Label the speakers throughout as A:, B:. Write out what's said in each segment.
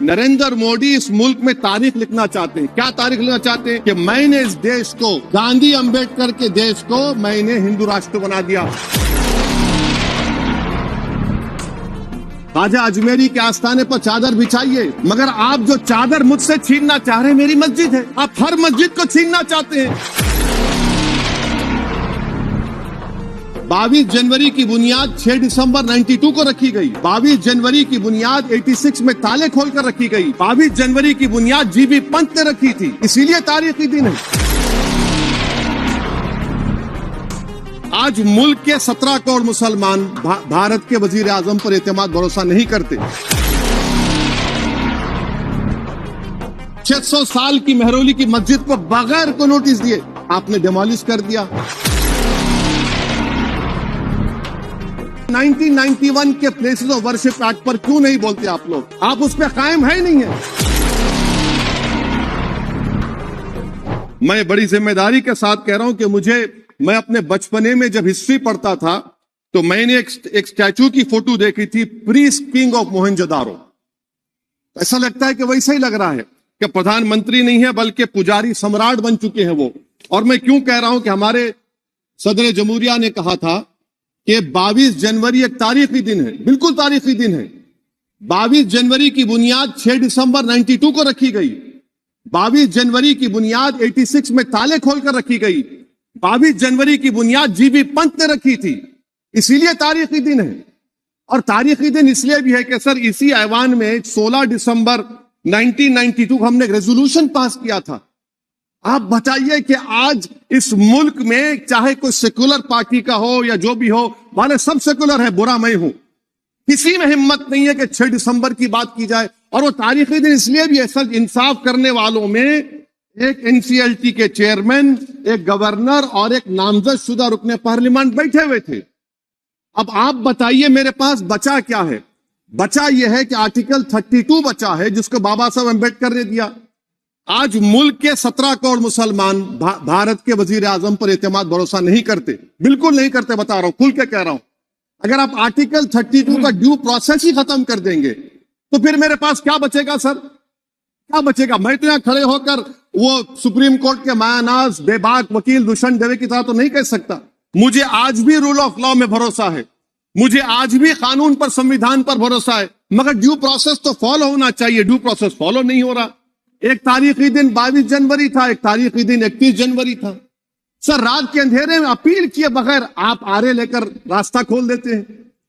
A: नरेंद्र मोदी इस मुल्क में तारीख लिखना चाहते हैं। क्या तारीख लिखना चाहते हैं कि मैंने इस देश को, गांधी अंबेडकर के देश को मैंने हिंदू राष्ट्र बना दिया। ख्वाजा अजमेरी के आस्थाने पर चादर बिछाइए, मगर आप जो चादर मुझसे छीनना चाह रहे हैं, मेरी मस्जिद है, आप हर मस्जिद को छीनना चाहते हैं। 22 जनवरी की बुनियाद 6 दिसंबर 92 को रखी गई। 22 जनवरी की बुनियाद 86 में ताले खोलकर रखी गई। 22 जनवरी की बुनियाद जीबी पंत ने रखी थी, इसीलिए तारीखी दिन है। आज मुल्क के 17 करोड़ मुसलमान भारत के वजीर आजम पर एतमाद भरोसा नहीं करते। 600 साल की मेहरौली की मस्जिद को बगैर को नोटिस दिए आपने डिमोलिश कर दिया। 1991 के प्लेसेस ऑफ वर्शिप एक्ट पर क्यों नहीं बोलते आप लोग? आप उस पर कायम है नहीं है। मैं बड़ी जिम्मेदारी के साथ कह रहा हूं कि मैं अपने बचपने में जब हिस्ट्री पढ़ता था तो मैंने एक स्टैचू की फोटो देखी थी, प्रीस्ट किंग ऑफ मोहनजोदारो। ऐसा लगता है कि वैसा ही लग रहा है कि प्रधानमंत्री नहीं है बल्कि पुजारी सम्राट बन चुके हैं वो। और मैं क्यों कह रहा हूं कि हमारे सदर जमहूरिया ने कहा था कि 22 जनवरी एक तारीखी दिन है, बिल्कुल तारीखी दिन है। 22 जनवरी की बुनियाद 6 दिसंबर 92 को रखी गई। 22 जनवरी की बुनियाद 86 में ताले खोलकर रखी गई। 22 जनवरी की बुनियाद जीबी पंत ने रखी थी, इसीलिए तारीखी दिन है। और तारीखी दिन इसलिए भी है कि सर इसी ऐवान में 16 दिसंबर 1992 को हमने एक रेजोल्यूशन पास किया था। आप बताइए कि आज इस मुल्क में चाहे कोई सेकुलर पार्टी का हो या जो भी हो, वाले सब सेकुलर है, बुरा मैं हूं, किसी में हिम्मत नहीं है कि 6 दिसंबर की बात की जाए। और वो तारीखी दिन इसलिए भी है सर, इंसाफ करने वालों में एक एनसीएलटी के चेयरमैन, एक गवर्नर और एक नामजद शुदा रुकने पार्लियामेंट बैठे हुए थे। अब आप बताइए मेरे पास बचा क्या है? बचा यह है कि आर्टिकल 32 बचा है जिसको बाबा साहब अम्बेडकर ने दिया। आज मुल्क के 17 करोड़ मुसलमान भारत के वजीर आजम पर एतमाद भरोसा नहीं करते, बिल्कुल नहीं करते, बता रहा हूं, खुल के कह रहा हूं। अगर आप आर्टिकल 32 का ड्यू प्रोसेस ही खत्म कर देंगे तो फिर मेरे पास क्या बचेगा सर? क्या बचेगा? मैं तो यहां खड़े होकर वो सुप्रीम कोर्ट के मायानाज बेबाक वकील दुष्यंत दवे की तरह तो नहीं कह सकता। मुझे आज भी रूल ऑफ लॉ में भरोसा है, मुझे आज भी कानून पर, संविधान पर भरोसा है, मगर ड्यू प्रोसेस तो फॉलो होना चाहिए। ड्यू प्रोसेस फॉलो नहीं हो रहा। एक तारीखी दिन 22 जनवरी था, एक तारीखी दिन 31 जनवरी था। सर रात के अंधेरे में अपील किए बगैर आप आरे लेकर रास्ता खोल देते हैं।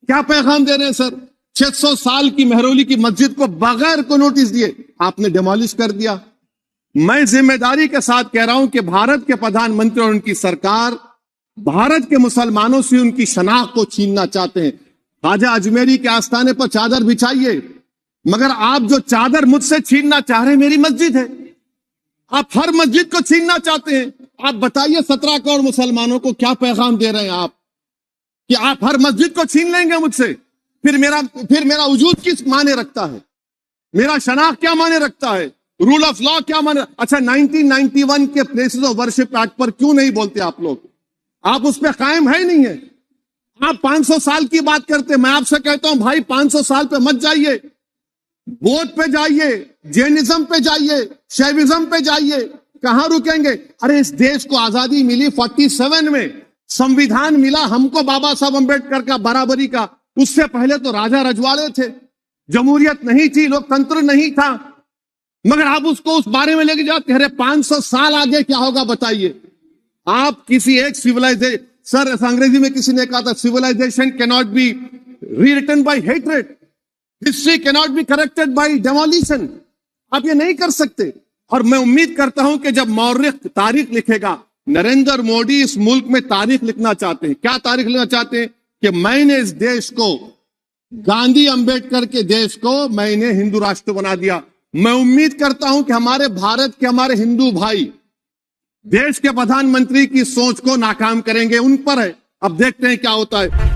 A: क्या पैगाम दे रहे हैं सर? 600 साल की मेहरौली की मस्जिद को बगैर को नोटिस दिए आपने डिमोलिश कर दिया। मैं जिम्मेदारी के साथ कह रहा हूं कि भारत के प्रधानमंत्री और उनकी सरकार भारत के मुसलमानों से उनकी शनाख्त को छीनना चाहते हैं। ख्वाजा अजमेरी के आस्थाने पर चादर बिछाइए, मगर आप जो चादर मुझसे छीनना चाह रहे हैं, मेरी मस्जिद है, आप हर मस्जिद को छीनना चाहते हैं। आप बताइए 17 करोड़ मुसलमानों को क्या पैगाम दे रहे हैं आप कि आप हर मस्जिद को छीन लेंगे मुझसे? फिर मेरा वजूद किस माने रखता है? मेरा शनाख्त क्या माने रखता है? रूल ऑफ लॉ क्या माने? अच्छा 1991 के प्लेसेस ऑफ वर्शिप एक्ट पर क्यों नहीं बोलते आप लोग? आप उस पर कायम है नहीं है। आप 500 साल की बात करते, मैं आपसे कहता हूं भाई 500 साल पे मत जाइए, बौद्ध पे जाइए, जैनिज्म पे जाइए, शैविज्म पे जाइए, कहां रुकेंगे? अरे इस देश को आजादी मिली 47 में, संविधान मिला हमको बाबा साहब अम्बेडकर का, बराबरी का। उससे पहले तो राजा रजवाड़े थे, जमहूरियत नहीं थी, लोकतंत्र नहीं था, मगर आप उसको उस बारे में लेके जाते हैं। अरे 500 साल आगे क्या होगा बताइए? आप किसी एक सिविलाइजेशन, सर अंग्रेजी में किसी ने कहा था, civilisation can not be rewritten by hatred, history can not be corrected by demolition. आप ये नहीं कर सकते। और मैं उम्मीद करता हूं कि जब मौर्ख तारीख लिखेगा, नरेंद्र मोदी इस मुल्क में तारीख लिखना चाहते हैं। क्या तारीख लिखना चाहते हैं? कि मैंने इस देश को, गांधी अंबेडकर के देश को मैंने हिंदू राष्ट्र बना दिया। मैं उम्मीद करता हूं कि हमारे भारत के, हमारे हिंदू भाई देश के प्रधानमंत्री की सोच को नाकाम करेंगे। उन पर है, अब देखते हैं क्या होता है।